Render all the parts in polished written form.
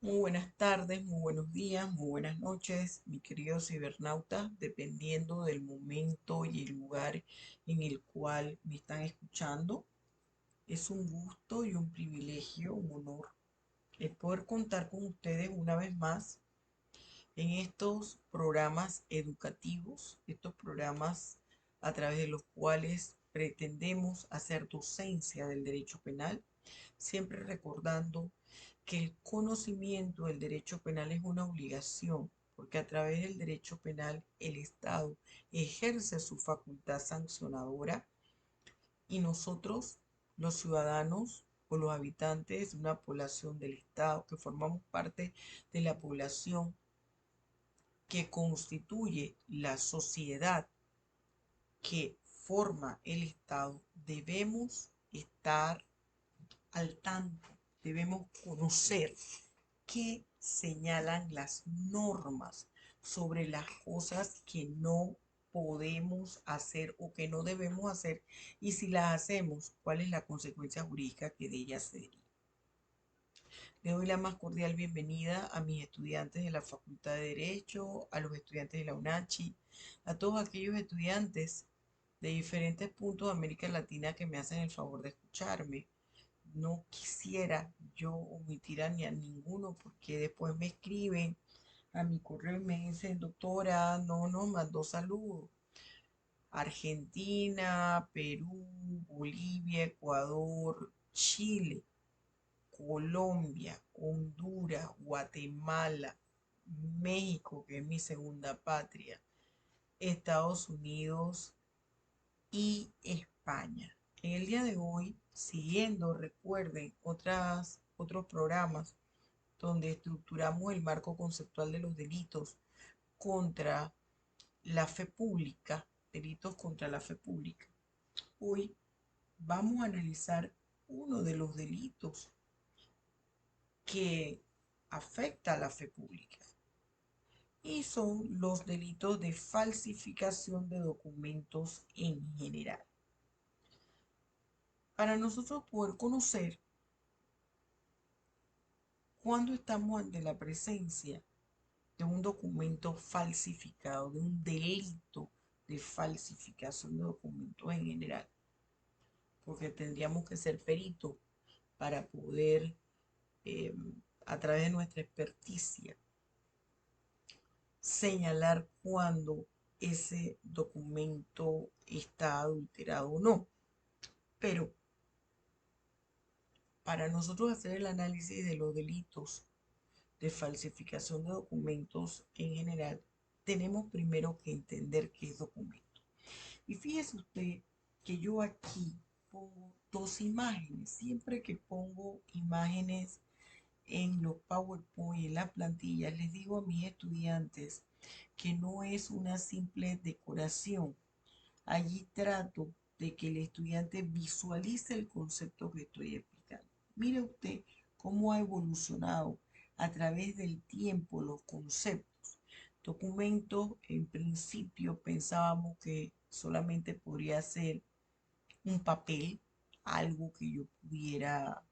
Muy buenas tardes, muy buenos días, muy buenas noches, mi querido cibernauta, dependiendo del momento y el lugar en el cual me están escuchando. Es un gusto y un privilegio, un honor, el poder contar con ustedes una vez más en estos programas educativos, estos programas a través de los cuales pretendemos hacer docencia del derecho penal, siempre recordando que el conocimiento del derecho penal es una obligación, porque a través del derecho penal el Estado ejerce su facultad sancionadora y nosotros, los ciudadanos o los habitantes de una población del Estado que formamos parte de la población que constituye la sociedad que forma el Estado, debemos estar al tanto, debemos conocer qué señalan las normas sobre las cosas que no podemos hacer o que no debemos hacer, y si las hacemos, cuál es la consecuencia jurídica que de ellas se deriva. Le doy la más cordial bienvenida a mis estudiantes de la Facultad de Derecho, a los estudiantes de la UNACHI, a todos aquellos estudiantes de diferentes puntos de América Latina que me hacen el favor de escucharme. No quisiera yo omitir a ni a ninguno porque después me escriben a mi correo y me dicen, doctora, no nos mandó saludos. Argentina, Perú, Bolivia, Ecuador, Chile, Colombia, Honduras, Guatemala, México, que es mi segunda patria, Estados Unidos y España. En el día de hoy, siguiendo, recuerden, otros programas donde estructuramos el marco conceptual de los delitos contra la fe pública, delitos contra la fe pública. Hoy vamos a analizar uno de los delitos que afecta a la fe pública y son los delitos de falsificación de documentos en general. Para nosotros poder conocer cuándo estamos ante la presencia de un documento falsificado, de un delito de falsificación de documentos en general, porque tendríamos que ser peritos para poder, eh, a través de nuestra experticia, señalar cuándo ese documento está adulterado o no. Pero para nosotros hacer el análisis de los delitos de falsificación de documentos en general, tenemos primero que entender qué es documento. Y fíjese usted que yo aquí pongo dos imágenes. Siempre que pongo imágenes en los PowerPoint y en las plantillas, les digo a mis estudiantes que no es una simple decoración. Allí trato de que el estudiante visualice el concepto que estoy explicando. Mire usted cómo ha evolucionado a través del tiempo los conceptos. Documentos, en principio pensábamos que solamente podría ser un papel, algo que yo pudiera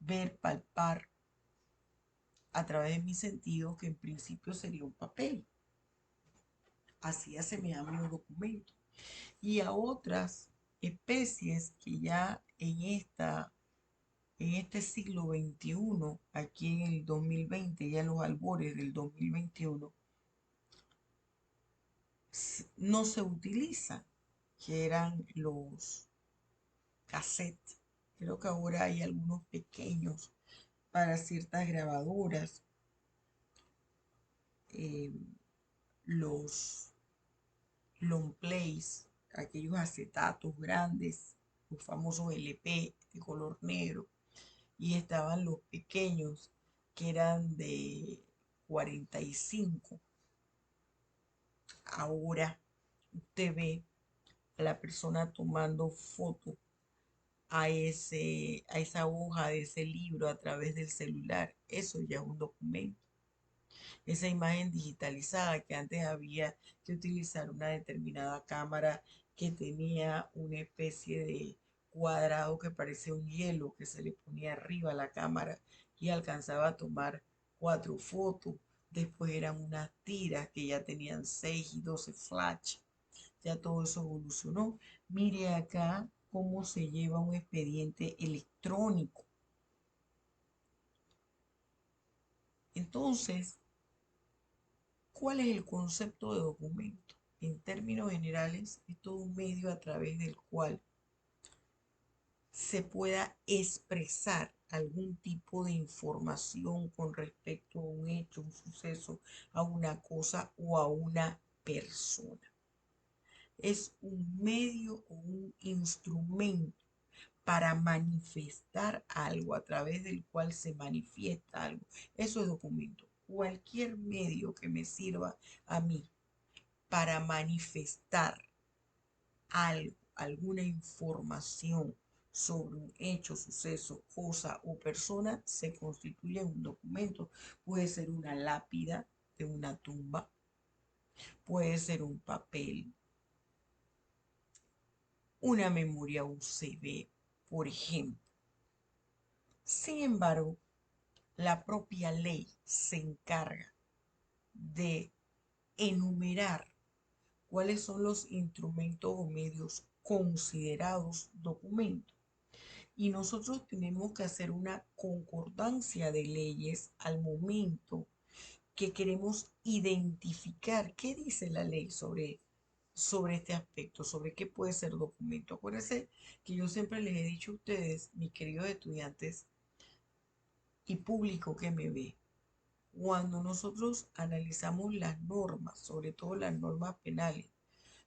ver, palpar a través de mis sentidos, que en principio sería un papel. Así asemejamos los documentos. Y a otras especies que ya en este siglo XXI, aquí en el 2020, ya en los albores del 2021, no se utilizan, que eran los cassettes. Creo que ahora hay algunos pequeños para ciertas grabadoras, eh, los long plays, aquellos acetatos grandes, los famosos LP de color negro, y estaban los pequeños que eran de 45. Ahora usted ve a la persona tomando foto a esa hoja de ese libro a través del celular. Eso ya es un documento. Esa imagen digitalizada que antes había que utilizar una determinada cámara que tenía una especie de cuadrado que parecía un hielo que se le ponía arriba a la cámara y alcanzaba a tomar 4 fotos. Después eran unas tiras que ya tenían 6 y 12 flash. Ya todo eso evolucionó. Mire acá cómo se lleva un expediente electrónico. Entonces, ¿cuál es el concepto de documento? En términos generales, es todo un medio a través del cual se pueda expresar algún tipo de información con respecto a un hecho, un suceso, a una cosa o a una persona. Es un medio o un instrumento para manifestar algo, a través del cual se manifiesta algo. Eso es documento. Cualquier medio que me sirva a mí para manifestar algo, alguna información sobre un hecho, suceso, cosa o persona, se constituye un documento. Puede ser una lápida de una tumba, puede ser un papel, una memoria USB, por ejemplo. Sin embargo, la propia ley se encarga de enumerar cuáles son los instrumentos o medios considerados documentos. Y nosotros tenemos que hacer una concordancia de leyes al momento que queremos identificar qué dice la ley sobre este aspecto, sobre qué puede ser documento. Acuérdense que yo siempre les he dicho a ustedes, mis queridos estudiantes y público que me ve, cuando nosotros analizamos las normas, sobre todo las normas penales,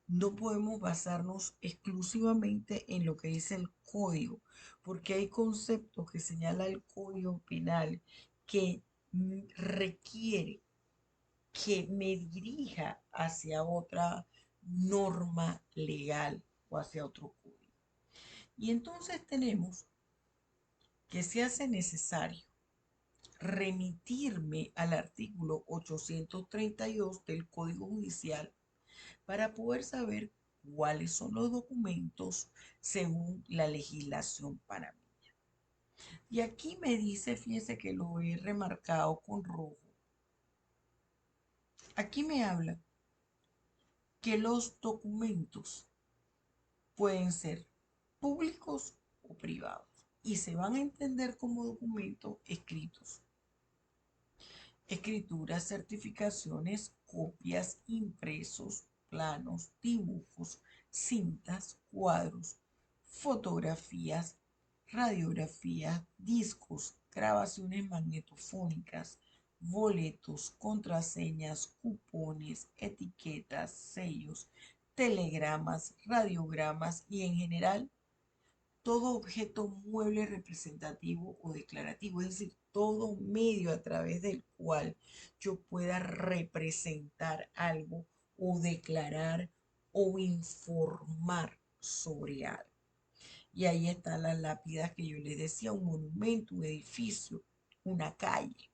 no podemos basarnos exclusivamente en lo que dice el código, porque hay conceptos que señala el código penal que requiere que me dirija hacia otra norma legal o hacia otro código. Y entonces tenemos que se hace necesario remitirme al artículo 832 del Código Judicial para poder saber cuáles son los documentos según la legislación panameña. Y aquí me dice, fíjense que lo he remarcado con rojo. Aquí me habla que los documentos pueden ser públicos o privados y se van a entender como documentos escritos. Escrituras, certificaciones, copias, impresos, planos, dibujos, cintas, cuadros, fotografías, radiografías, discos, grabaciones magnetofónicas, boletos, contraseñas, cupones, etiquetas, sellos, telegramas, radiogramas y en general todo objeto mueble representativo o declarativo, es decir, todo medio a través del cual yo pueda representar algo o declarar o informar sobre algo. Y ahí están las lápidas que yo les decía, un monumento, un edificio, una calle.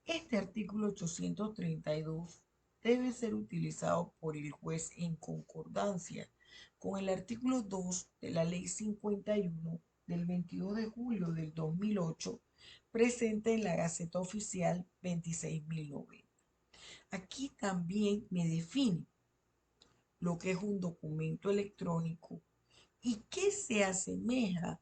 Este artículo 832 debe ser utilizado por el juez en concordancia con el artículo 2 de la Ley 51 del 22 de julio del 2008, presente en la Gaceta Oficial 26.090. Aquí también me define lo que es un documento electrónico y qué se asemeja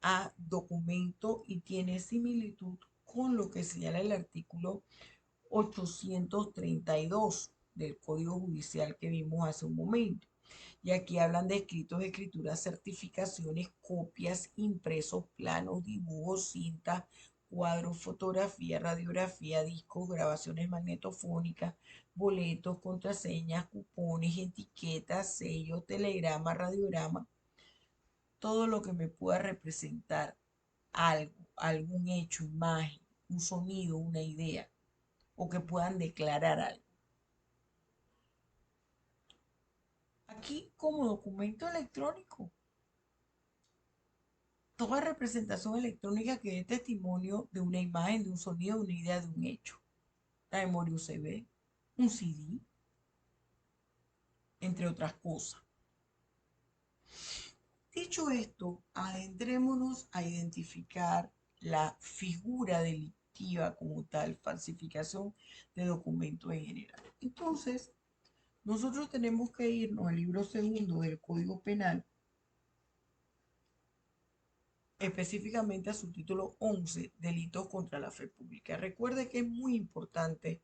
a documento y tiene similitud con lo que señala el artículo 832 del Código Judicial que vimos hace un momento. Y aquí hablan de escritos, escrituras, certificaciones, copias, impresos, planos, dibujos, cintas, cuadros, fotografía, radiografía, discos, grabaciones magnetofónicas, boletos, contraseñas, cupones, etiquetas, sellos, telegramas, radiogramas, todo lo que me pueda representar algo, algún hecho, imagen, un sonido, una idea, o que puedan declarar algo. Aquí como documento electrónico, toda representación electrónica que dé testimonio de una imagen, de un sonido, de una idea, de un hecho. La memoria USB, un CD, entre otras cosas. Dicho esto, adentrémonos a identificar la figura delictiva como tal, falsificación de documentos en general. Entonces, nosotros tenemos que irnos al libro segundo del Código Penal, específicamente a su título 11, Delitos contra la Fe Pública. Recuerde que es muy importante.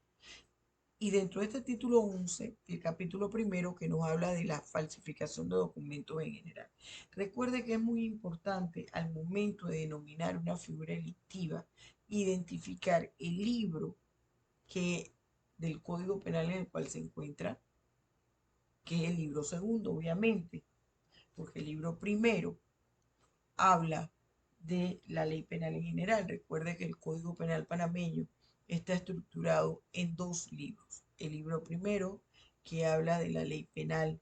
Y dentro de este título 11, el capítulo primero que nos habla de la falsificación de documentos en general. Recuerde que es muy importante al momento de denominar una figura delictiva, identificar el libro que, del Código Penal en el cual se encuentra, que es el libro segundo, obviamente, porque el libro primero habla de la ley penal en general. Recuerde que el Código Penal panameño está estructurado en dos libros. El libro primero, que habla de la ley penal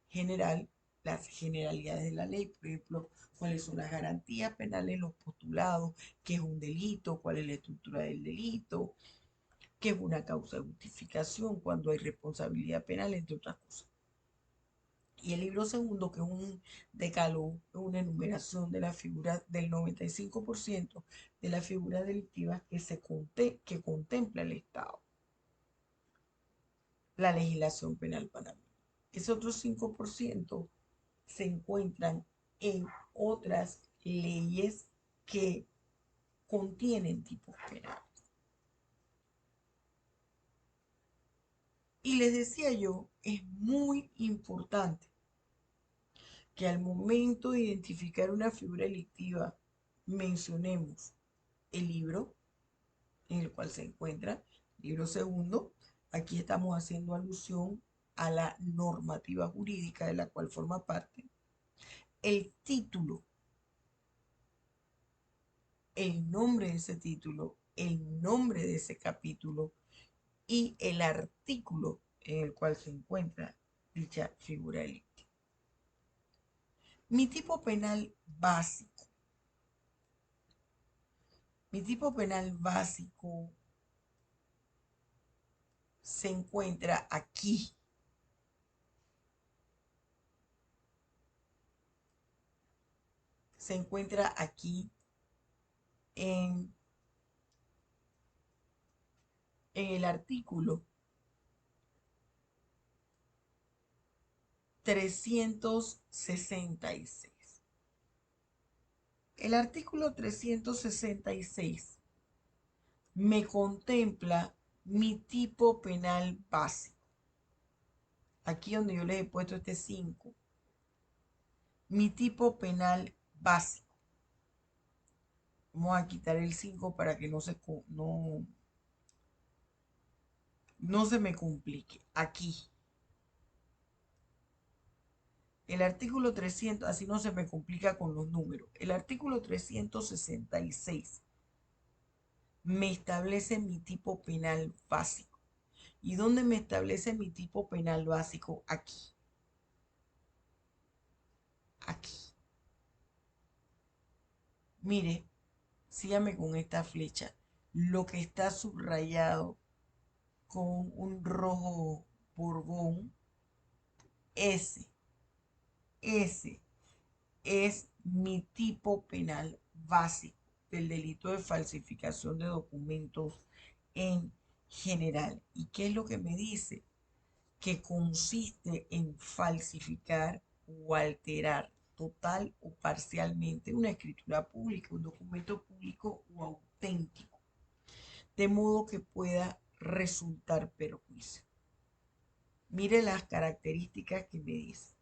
general, las generalidades de la ley, por ejemplo, cuáles son las garantías penales, los postulados, qué es un delito, cuál es la estructura del delito, qué es una causa de justificación, cuando hay responsabilidad penal, entre otras cosas. Y el libro segundo, que es un decálogo, es una enumeración de las figuras del 95% de las figuras delictivas que contempla el Estado, la legislación penal panameña. Ese otro 5% se encuentran en otras leyes que contienen tipos penales. Y les decía yo, es muy importante que al momento de identificar una figura delictiva mencionemos el libro en el cual se encuentra, libro segundo. Aquí estamos haciendo alusión a la normativa jurídica de la cual forma parte. El título, el nombre de ese título, el nombre de ese capítulo y el artículo en el cual se encuentra dicha figura delictiva. Mi tipo penal básico. Mi tipo penal básico se encuentra aquí. Se encuentra aquí en el artículo 366. El artículo 366 me contempla mi tipo penal básico. Aquí donde yo les he puesto este 5. Mi tipo penal básico. Vamos a quitar el 5 para que no se me complique. Aquí. El artículo 300, así no se me complica con los números. El artículo 366 me establece mi tipo penal básico. ¿Y dónde me establece mi tipo penal básico? Aquí. Aquí. Mire, sígame con esta flecha. Lo que está subrayado con un rojo borbón, ese es mi tipo penal básico del delito de falsificación de documentos en general. ¿Y qué es lo que me dice? Que consiste en falsificar o alterar total o parcialmente una escritura pública, un documento público o auténtico, de modo que pueda resultar perjuicio. Mire las características que me dice.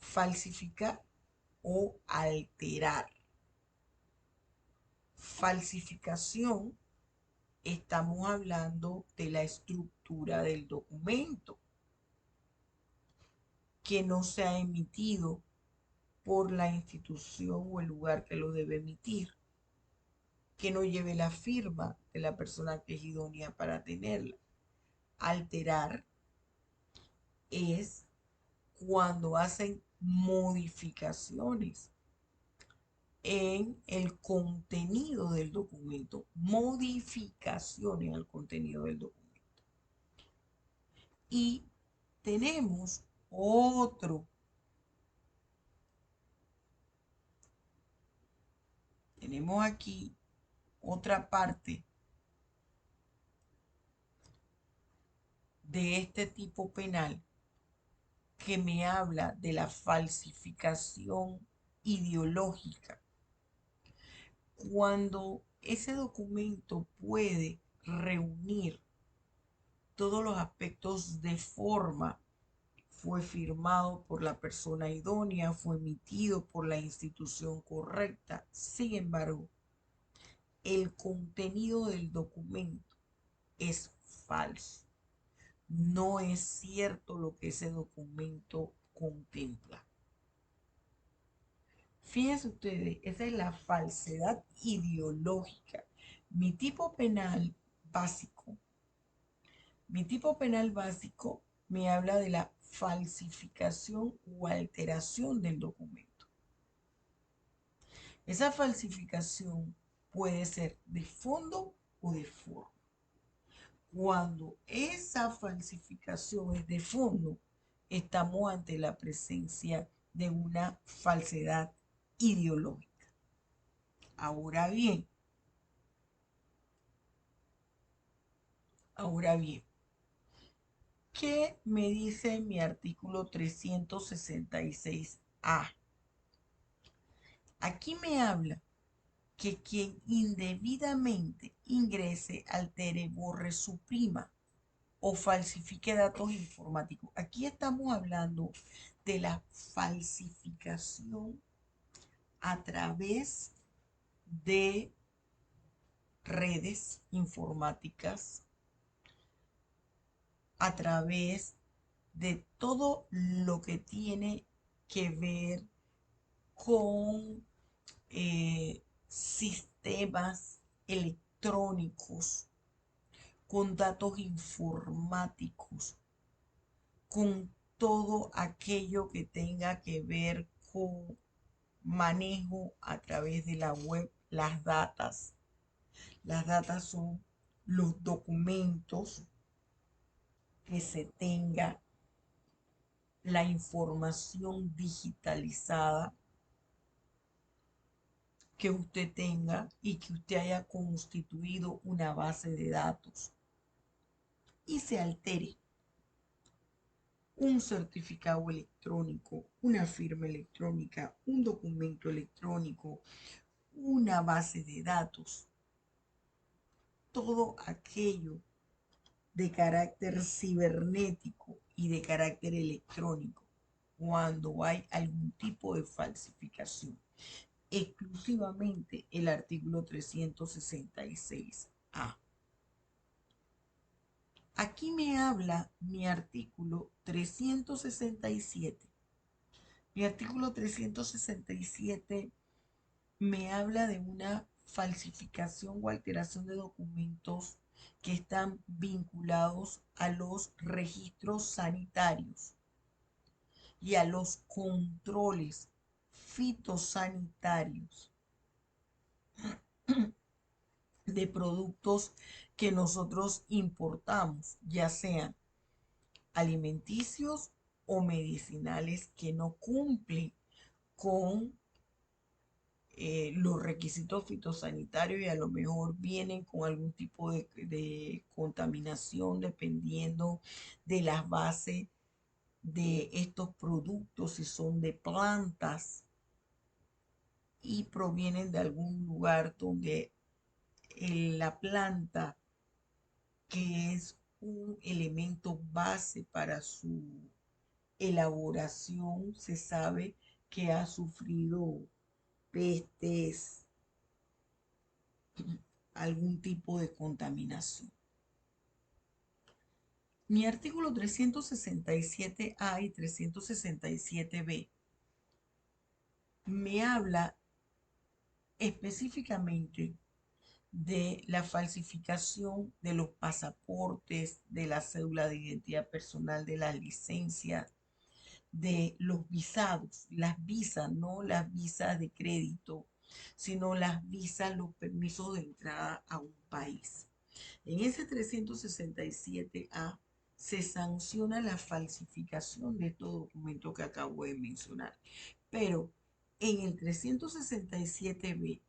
Falsificar o alterar. Falsificación, estamos hablando de la estructura del documento que no se ha emitido por la institución o el lugar que lo debe emitir, que no lleve la firma de la persona que es idónea para tenerla. Alterar es cuando hacen modificaciones en el contenido del documento, modificaciones al contenido del documento. Y tenemos otro. Tenemos aquí Otra parte de este tipo penal que me habla de la falsificación ideológica, cuando ese documento puede reunir todos los aspectos de forma, fue firmado por la persona idónea, fue emitido por la institución correcta. Sin embargo, el contenido del documento es falso. No es cierto lo que ese documento contempla. Fíjense ustedes, esa es la falsedad ideológica. Mi tipo penal básico, mi tipo penal básico me habla de la falsificación o alteración del documento. Esa falsificación puede ser de fondo o de forma. Cuando esa falsificación es de fondo, estamos ante la presencia de una falsedad ideológica. Ahora bien, ahora bien, ¿qué me dice mi artículo 366A? Aquí me habla que quien indebidamente ingrese, altere, borre, suprima o falsifique datos informáticos. Aquí estamos hablando de la falsificación a través de redes informáticas, a través de todo lo que tiene que ver con sistemas electrónicos, con datos informáticos, con todo aquello que tenga que ver con manejo a través de la web, las datas. Las datas son los documentos que se tenga, la información digitalizada que usted tenga y que usted haya constituido una base de datos y se altere un certificado electrónico, una firma electrónica, un documento electrónico, una base de datos, todo aquello de carácter cibernético y de carácter electrónico cuando hay algún tipo de falsificación. Exclusivamente el artículo 366A. Aquí me habla mi artículo 367. Mi artículo 367 me habla de una falsificación o alteración de documentos que están vinculados a los registros sanitarios y a los controles fitosanitarios de productos que nosotros importamos, ya sean alimenticios o medicinales que no cumplen con los requisitos fitosanitarios y a lo mejor vienen con algún tipo de contaminación dependiendo de las bases de estos productos, si son de plantas y provienen de algún lugar donde la planta, que es un elemento base para su elaboración, se sabe que ha sufrido pestes, algún tipo de contaminación. Mi artículo 367A y 367B me habla específicamente de la falsificación de los pasaportes, de la cédula de identidad personal, de las licencias, de los visados, las visas, no las visas de crédito, sino las visas, los permisos de entrada a un país. En ese 367A se sanciona la falsificación de estos documentos que acabo de mencionar. Pero en el 367B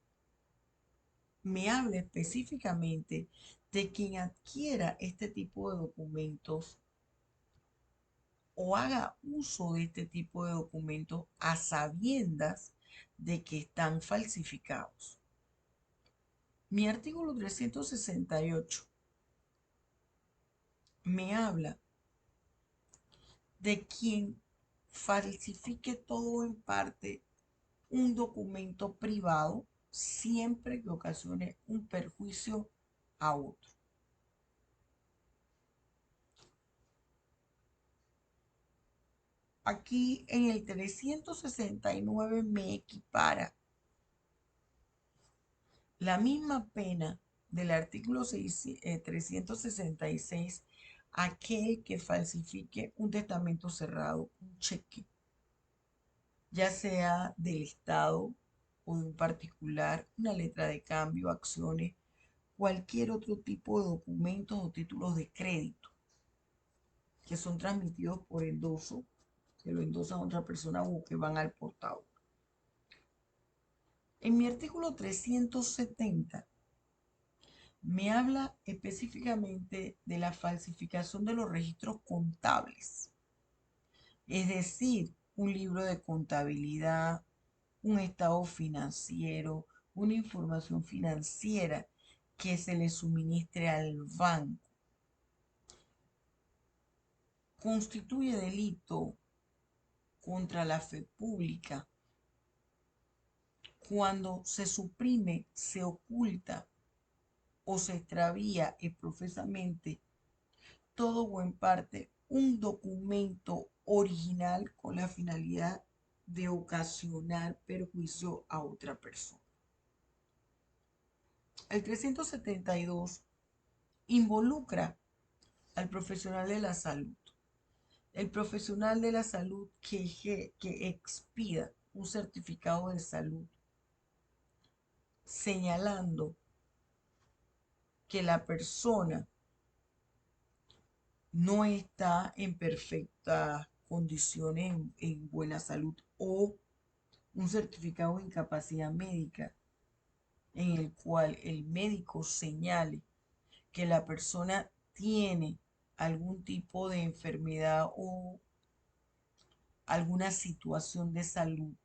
me habla específicamente de quien adquiera este tipo de documentos o haga uso de este tipo de documentos a sabiendas de que están falsificados. Mi artículo 368 me habla de quien falsifique todo en parte un documento privado siempre que ocasione un perjuicio a otro. Aquí en el 369 me equipara la misma pena del artículo 366 aquel que falsifique un testamento cerrado, un cheque, ya sea del Estado o de un particular, una letra de cambio, acciones, cualquier otro tipo de documentos o títulos de crédito que son transmitidos por endoso, que lo endosa otra persona o que van al portador. En mi artículo 370 me habla específicamente de la falsificación de los registros contables, es decir, un libro de contabilidad, un estado financiero, una información financiera que se le suministre al banco. Constituye delito contra la fe pública cuando se suprime, se oculta o se extravía profusamente todo o en parte un documento original con la finalidad de ocasionar perjuicio a otra persona. El 372 involucra al profesional de la salud. El profesional de la salud que expida un certificado de salud señalando que la persona no está en perfectas condiciones, en buena salud, o un certificado de incapacidad médica en el cual el médico señale que la persona tiene algún tipo de enfermedad o alguna situación de salud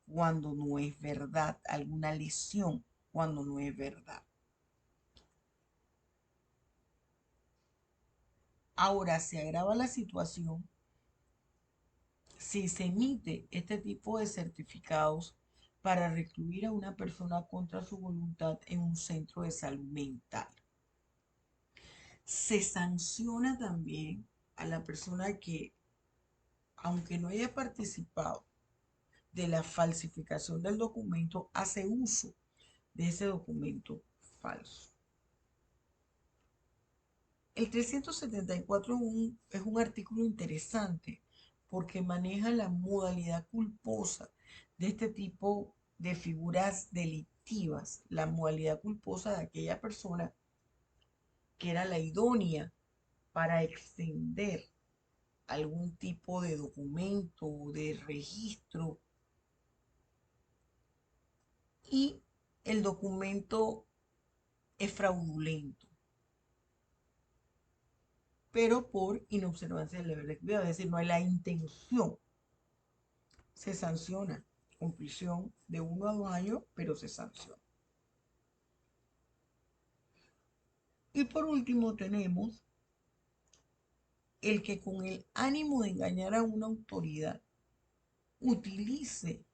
cuando no es verdad, alguna lesión cuando no es verdad. Ahora se agrava la situación si se emite este tipo de certificados para recluir a una persona contra su voluntad en un centro de salud mental. Se sanciona también a la persona que, aunque no haya participado de la falsificación del documento, hace uso de ese documento falso. El 374 es un artículo interesante porque maneja la modalidad culposa de este tipo de figuras delictivas, la modalidad culposa de aquella persona que era la idónea para extender algún tipo de documento, de registro, y el documento es fraudulento, pero por inobservancia del deber de cuidado, es decir, no hay la intención. Se sanciona con prisión de 1 a 2 años, pero se sanciona. Y por último tenemos el que con el ánimo de engañar a una autoridad utilice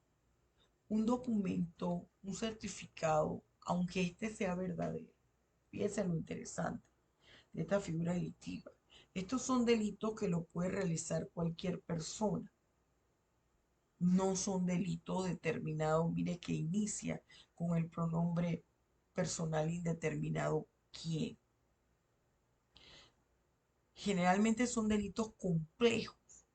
un documento, un certificado, aunque este sea verdadero. Fíjense lo interesante de esta figura delictiva. Estos son delitos que lo puede realizar cualquier persona. No son delitos determinados, mire, que inicia con el pronombre personal indeterminado quién. Generalmente son delitos complejos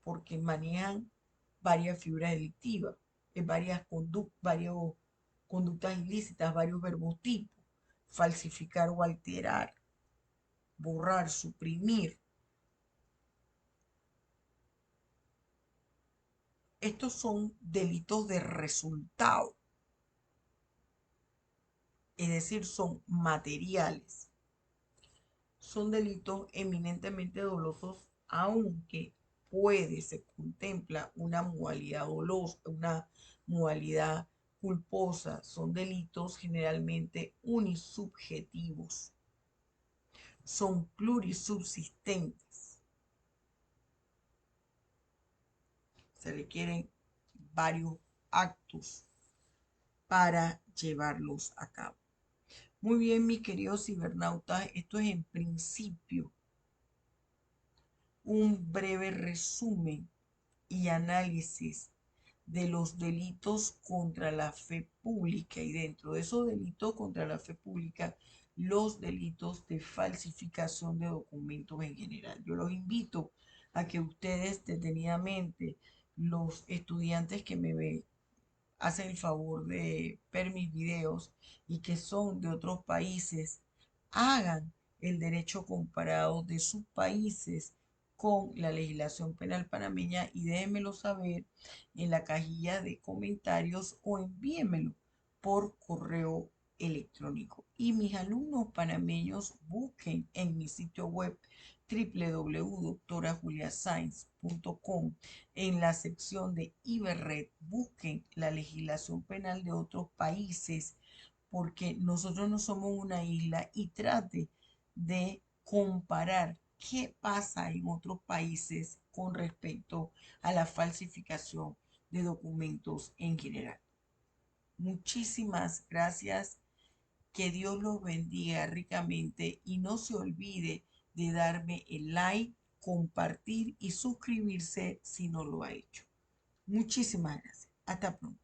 porque manejan varias figuras delictivas, varias conductas ilícitas, varios verbos tipos, falsificar o alterar, borrar, suprimir. Estos son delitos de resultado. es decir, son materiales. Son delitos eminentemente dolosos, aunque se contempla una modalidad dolosa, una modalidad culposa. Son delitos generalmente unisubjetivos, son plurisubsistentes. Se requieren varios actos para llevarlos a cabo. Muy bien, mis queridos cibernautas, esto es en principio un breve resumen y análisis de los delitos contra la fe pública, y dentro de esos delitos contra la fe pública, los delitos de falsificación de documentos en general. Yo los invito a que ustedes detenidamente, los estudiantes que me ven, hacen el favor de ver mis videos y que son de otros países, hagan el derecho comparado de sus países con la legislación penal panameña y déjenmelo saber en la cajilla de comentarios o envíenmelo por correo electrónico. Y mis alumnos panameños, busquen en mi sitio web www.doctorajuliasainz.com, en la sección de Iberred, busquen la legislación penal de otros países, porque nosotros no somos una isla, y trate de comparar qué pasa en otros países con respecto a la falsificación de documentos en general. Muchísimas gracias. Que Dios los bendiga ricamente y no se olvide de darme el like, compartir y suscribirse si no lo ha hecho. Muchísimas gracias. Hasta pronto.